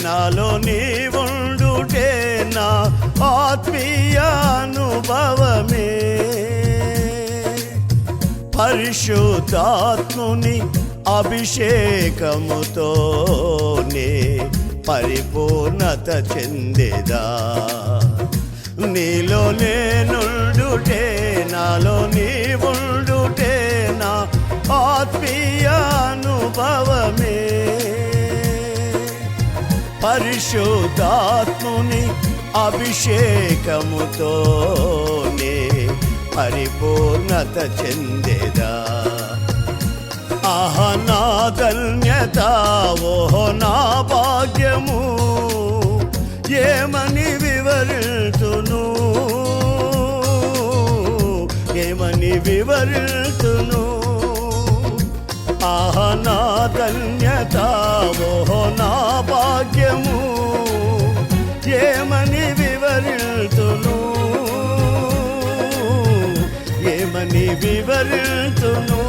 నాలో నీవుండుటే నా ఆత్మీయ అనుభవమే. పరిశుద్ధాత్ముని అభిషేకముతోనే పరిపూర్ణత చెందేదా. నీలో నేనుండుటే నాలో నీవుండుటే నా ఆత్మీయ అనుభవమే. పరిశుద్ధాత్ముని అభిషేకముతోనే పరిపూర్ణత చెందేదా. ఆహా నా ధన్యత ఓహో నా భాగ్యము ఏమని వివరితును, ఏమని వివరితును. ఆహా నా ధన్యత ఓహో నా భాగ్యము ఏమని వివరితును, ఏమని వివరితును.